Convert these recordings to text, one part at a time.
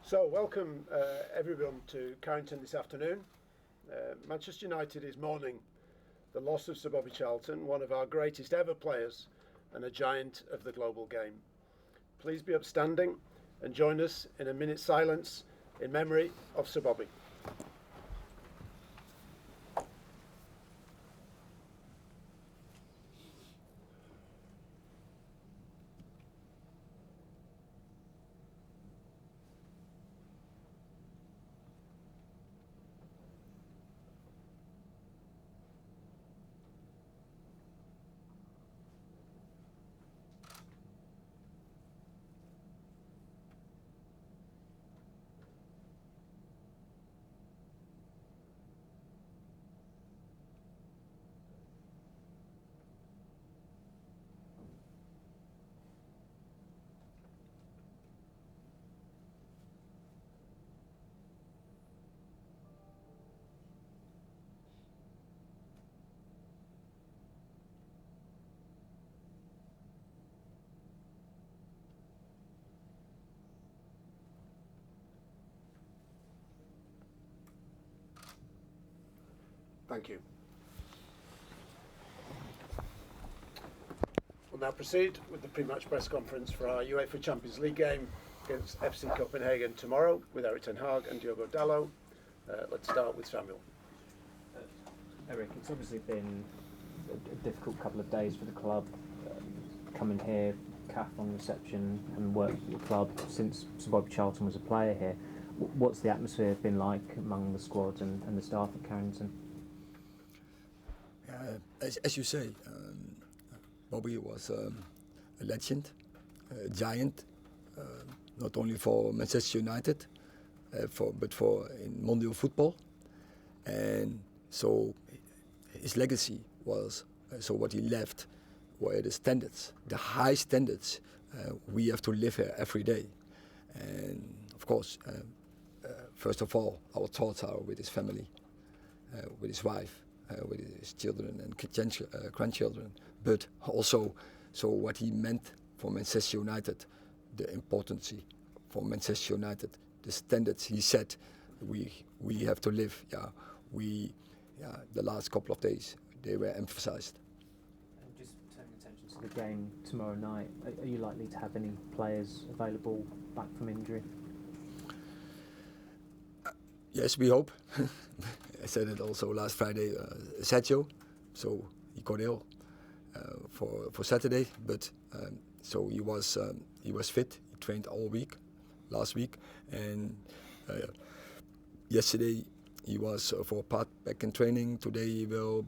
So, welcome everyone to Carrington this afternoon. Manchester United is mourning the loss of Sir Bobby Charlton, one of our greatest ever players and a giant of the global game. Please be upstanding and join us in a minute's silence in memory of Sir Bobby. Thank you. We'll now proceed with the pre-match press conference for our UEFA Champions League game against FC Copenhagen tomorrow with Erik and Diogo Dalot. Let's start with Samuel. Erik, it's obviously been a difficult couple of days for the club. Coming here, CAF on reception, and worked at the club since Sir Bobby Charlton was a player here. What's the atmosphere been like among the squad and the staff at Carrington? As you say, Bobby was a legend, a giant, not only for Manchester United, but for in Mondial football. And so his legacy was, so what he left were the standards, the high standards we have to live here every day. And of course, first of all, our thoughts are with his family, with his wife, with his children and grandchildren, but also so what he meant for Manchester United, the importance for Manchester United, the standards he set we have to live. The last couple of days they were emphasized. And just turning attention to the game tomorrow night, are you likely to have any players available back from injury? Yes, we hope. I said it also last Friday. Sergio, so he got ill for Saturday, but so he was fit. He trained all week, last week, and yesterday he was for a part back in training. Today he will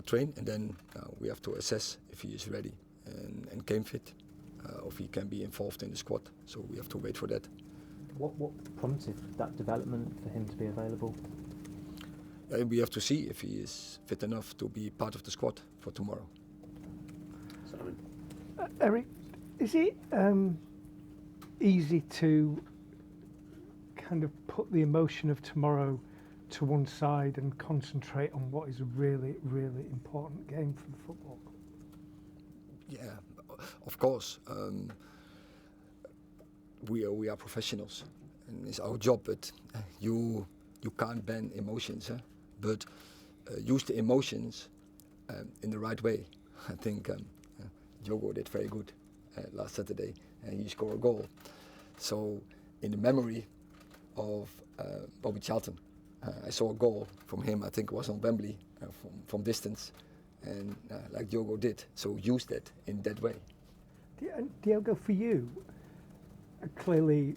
train, and then we have to assess if he is ready and game fit, or if he can be involved in the squad. So we have to wait for that. What prompted that development for him to be available? We have to see if he is fit enough to be part of the squad for tomorrow. Simon. Erik, is it easy to kind of put the emotion of tomorrow to one side and concentrate on what is a really, really important game for the football club? Yeah, of course. We are professionals, and it's our job. But you can't ban emotions, but use the emotions in the right way. I think Diogo did very good last Saturday, and he scored a goal. So in the memory of Bobby Charlton, I saw a goal from him. I think it was on Wembley from distance, and like Diogo did. So use that in that way. Diogo, for you. Clearly,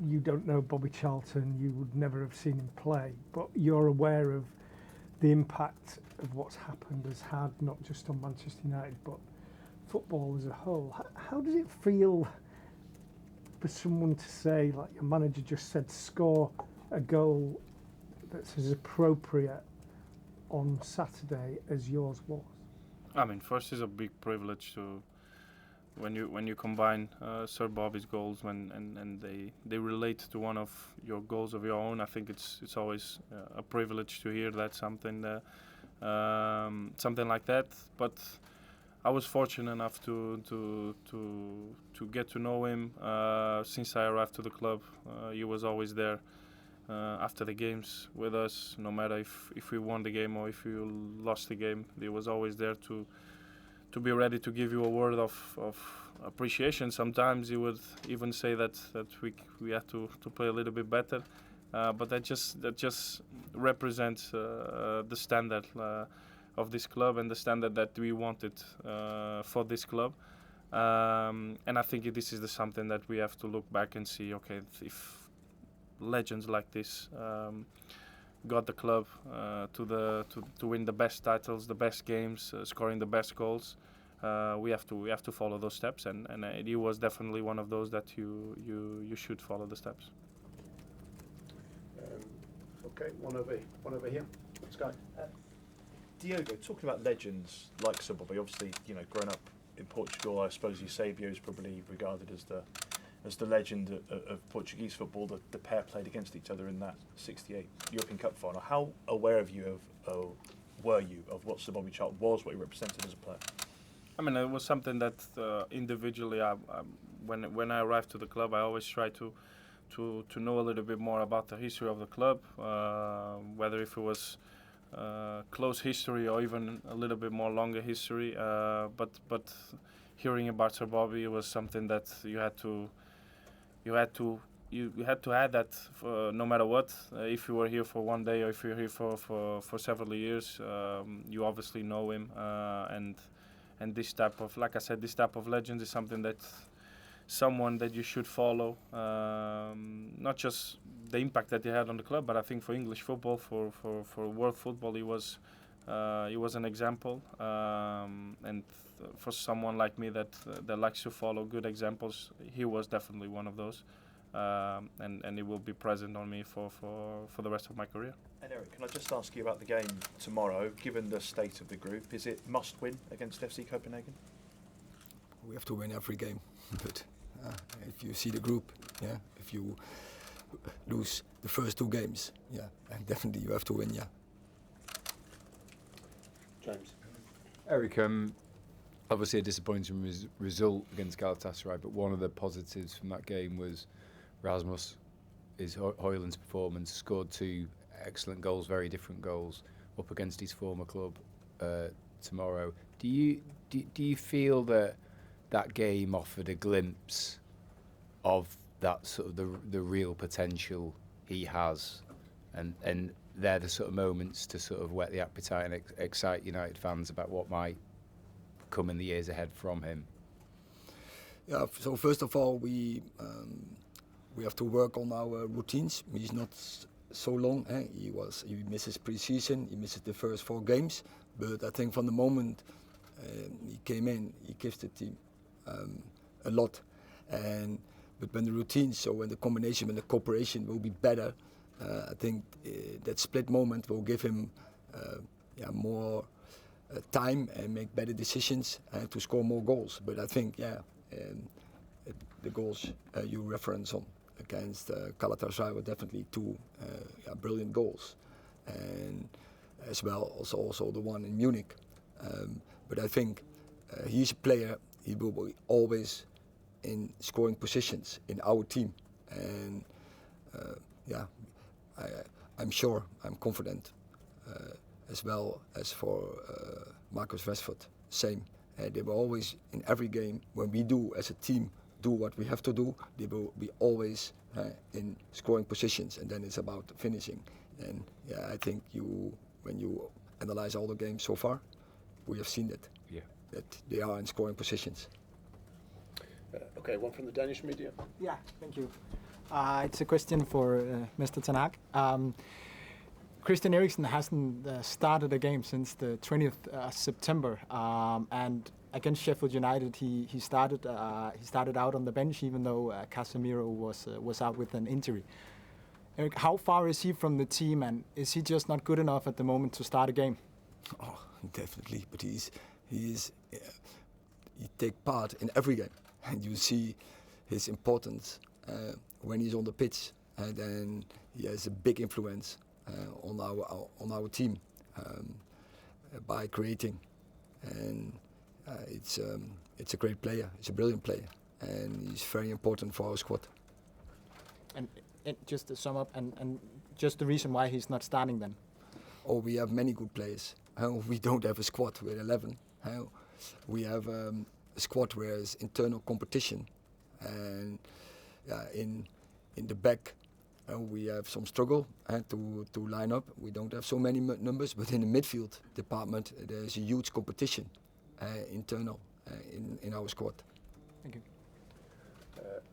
you don't know Bobby Charlton, you would never have seen him play, but you're aware of the impact of what's happened has had, not just on Manchester United, but football as a whole. How does it feel for someone to say, like your manager just said, score a goal that's as appropriate on Saturday as yours was? I mean, first is a big privilege to when you combine Sir Bobby's goals and they relate to one of your goals of your own. I think it's always a privilege to hear that something like that. But I was fortunate enough to get to know him since I arrived to the club. He was always there after the games with us, no matter if we won the game or if we lost the game. He was always there to be ready to give you a word of appreciation. Sometimes he would even say that we had to play a little bit better, but that just represents the standard of this club and the standard that we wanted for this club. And I think this is something that we have to look back and see, okay, if legends like this got the club to win the best titles, the best games, scoring the best goals, we have to follow those steps, and he was definitely one of those that you should follow the steps. Okay, one over here. Sky. Diogo, talking about legends like Sir Bobby, obviously, growing up in Portugal, I suppose Eusebio is probably regarded as the legend of Portuguese football. The pair played against each other in that '68 European Cup final. How aware were you of what Sir Bobby Charlton was, what he represented as a player? I mean, it was something that individually, when I arrived to the club, I always tried to know a little bit more about the history of the club, whether if it was close history or even a little bit more longer history. But hearing about Sir Bobby, it was something that you had to add that no matter what. If you were here for one day or if you're here for several years, you obviously know him. And this type of, like I said, this type of legend is something that someone that you should follow. Not just the impact that he had on the club, but I think for English football, for world football, he was an example. And for someone like me that likes to follow good examples, he was definitely one of those. And it will be present on me for the rest of my career. And Erik, can I just ask you about the game tomorrow? Given the state of the group, is it must win against FC Copenhagen? We have to win every game, but if you see the group, if you lose the first two games, and definitely you have to win, James. Erik, obviously a disappointing result against Galatasaray, but one of the positives from that game was Rasmus, Højlund's performance, scored two excellent goals, very different goals, up against his former club tomorrow. Do you feel that game offered a glimpse of that sort of the real potential he has, and they're the sort of moments to sort of whet the appetite and excite United fans about what might come in the years ahead from him? Yeah, so first of all, we have to work on our routines. He's not so long. He misses pre-season, he misses the first 4 games, but I think from the moment he came in, he gives the team a lot. But when the routines, so when the combination, when the cooperation will be better, I think that split moment will give him more time and make better decisions and to score more goals. But I think, the goals you reference on against Galatasaray were definitely 2 brilliant goals, and as well also the one in Munich. But I think he's a player. He will be always in scoring positions in our team, and I'm sure, I'm confident, as well as for Marcus Rashford, same. They were always in every game when we do as a team do what we have to do. They will be always in scoring positions, and then it's about finishing. And I think when you analyze all the games so far, we have seen that they are in scoring positions. Okay, one from the Danish media. Yeah, thank you. It's a question for Mr. Ten Hag. Christian Eriksen hasn't started a game since the 20th September, and against Sheffield United, he started out on the bench, even though Casemiro was out with an injury. Erik, how far is he from the team, and is he just not good enough at the moment to start a game? Oh, definitely, but he take part in every game, and you see his importance when he's on the pitch, and then he has a big influence on our team by creating, and it's a great player. He's a brilliant player, and he's very important for our squad. And just to sum up, and just the reason why he's not starting then. Oh, we have many good players. We don't have a squad with 11. We have a squad where there's internal competition, and in the back we have some struggle to line up. We don't have so many numbers, but in the midfield department there's a huge competition internal in our squad. Thank you.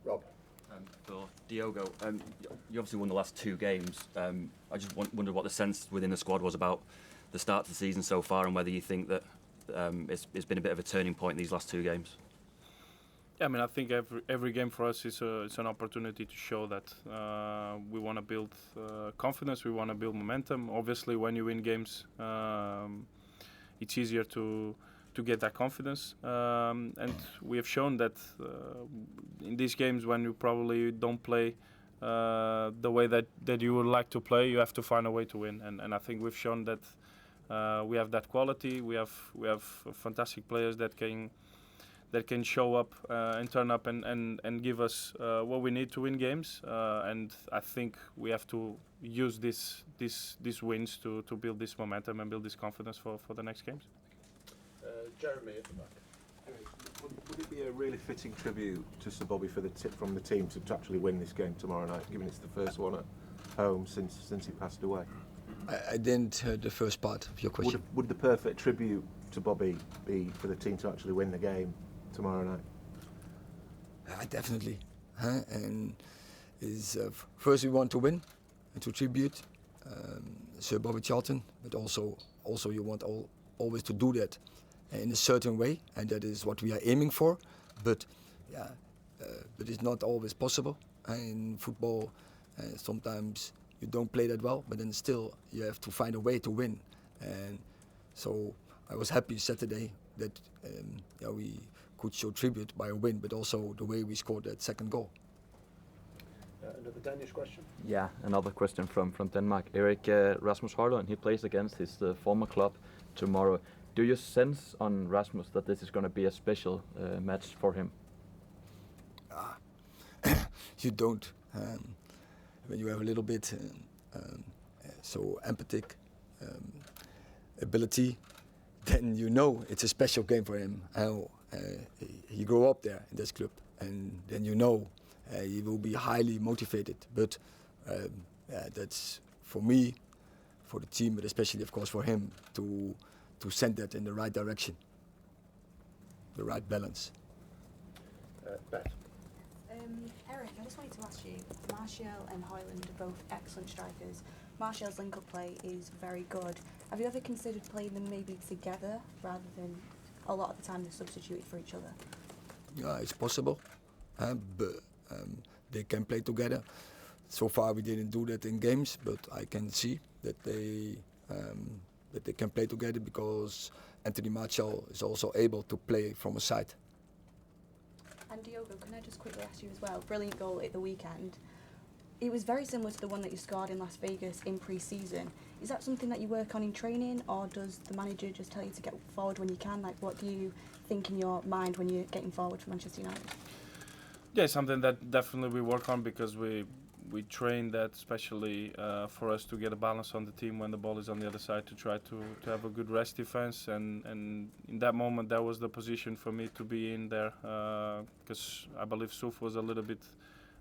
Rob. For Diogo, you obviously won the last 2 games. I just wondered what the sense within the squad was about the start to the season so far, and whether you think that it's been a bit of a turning point these last 2 games. Yeah, I mean, I think every game for us is it's an opportunity to show that we want to build confidence, we want to build momentum. Obviously, when you win games, it's easier to get that confidence. And we have shown that in these games, when you probably don't play the way that you would like to play, you have to find a way to win. And I think we've shown that we have that quality. We have fantastic players that can show up and turn up and give us what we need to win games. And I think we have to use these wins to build this momentum and build this confidence for the next games. Jeremy at the back. Would it be a really fitting tribute to Sir Bobby for from the team to actually win this game tomorrow night, given it's the first one at home since he passed away? I didn't hear the first part of your question. Would the perfect tribute to Bobby be for the team to actually win the game tomorrow night? Definitely. And first we want to win and to tribute Sir Bobby Charlton, but also you want always to do that in a certain way, and that is what we are aiming for. But it's not always possible. In football, sometimes you don't play that well, but then still you have to find a way to win. And so I was happy Saturday that we could show tribute by a win, but also the way we scored that second goal. Another Danish question. Yeah, another question from Denmark. Erik, Rasmus Højlund, he plays against his former club tomorrow. Do you sense on Rasmus that this is going to be a special match for him? You don't. When you have a little bit so empathic ability, then you know it's a special game for him. He grew up there in this club, and then you know he will be highly motivated. But that's for me, for the team, but especially of course for him to send that in the right direction, the right balance. Beth. Erik, I just wanted to ask you, Martial and Højlund are both excellent strikers. Martial's link-up play is very good. Have you ever considered playing them maybe together rather than a lot of the time they're substituted for each other? Yeah, it's possible, but they can play together. So far we didn't do that in games, but I can see that they can play together because Anthony Martial is also able to play from a side. And Diogo, can I just quickly ask you as well, brilliant goal at the weekend. It was very similar to the one that you scored in Las Vegas in pre-season. Is that something that you work on in training, or does the manager just tell you to get forward when you can? Like, what do you think in your mind when you're getting forward for Manchester United? Yeah, something that definitely we work on, because we train that especially for us to get a balance on the team when the ball is on the other side, to try to have a good rest defense, and in that moment that was the position for me to be in there, because I believe Suf was a little bit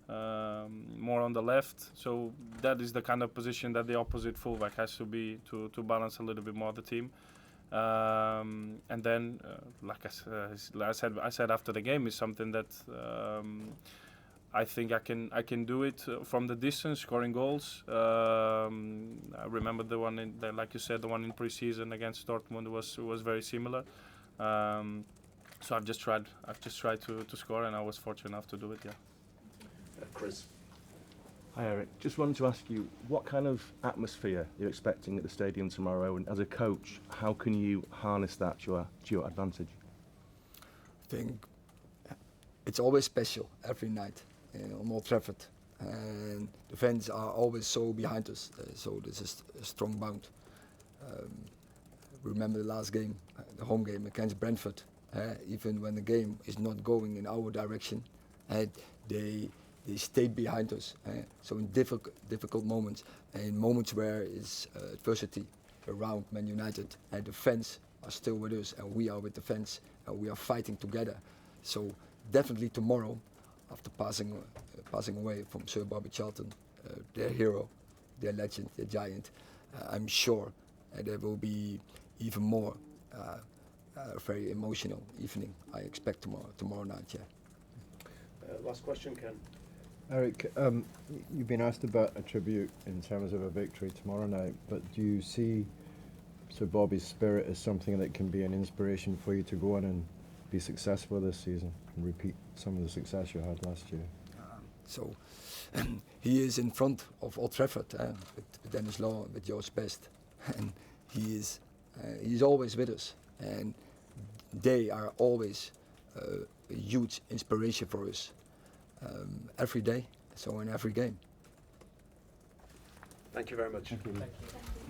more on the left, so that is the kind of position that the opposite fullback has to be to balance a little bit more the team. And then, like I said after the game, is something that I think I can do it from the distance, scoring goals. I remember the one like you said, the one in pre-season against Dortmund was very similar. So I've just tried to score, and I was fortunate enough to do it. Yeah. Chris. Hi Erik, just wanted to ask you what kind of atmosphere you're expecting at the stadium tomorrow, and as a coach, how can you harness that to your advantage? I think it's always special every night on Old Trafford, and the fans are always so behind us, so this is a strong bound. Remember the last game, the home game against Brentford, even when the game is not going in our direction. They stay behind us. So in difficult moments, and in moments where it's adversity around Man United, the fans are still with us, and we are with the fans, and we are fighting together. So definitely tomorrow, after passing away from Sir Bobby Charlton, their hero, their legend, their giant, I'm sure there will be even more very emotional evening. I expect tomorrow night. Yeah. Last question, Ken. Erik, you've been asked about a tribute in terms of a victory tomorrow night, but do you see Sir Bobby's spirit as something that can be an inspiration for you to go on and be successful this season and repeat some of the success you had last year? So he is in front of Old Trafford with Dennis Law, with George Best, and he's always with us, and they are always a huge inspiration for us every day, so in every game. Thank you very much. Thank you. Thank you.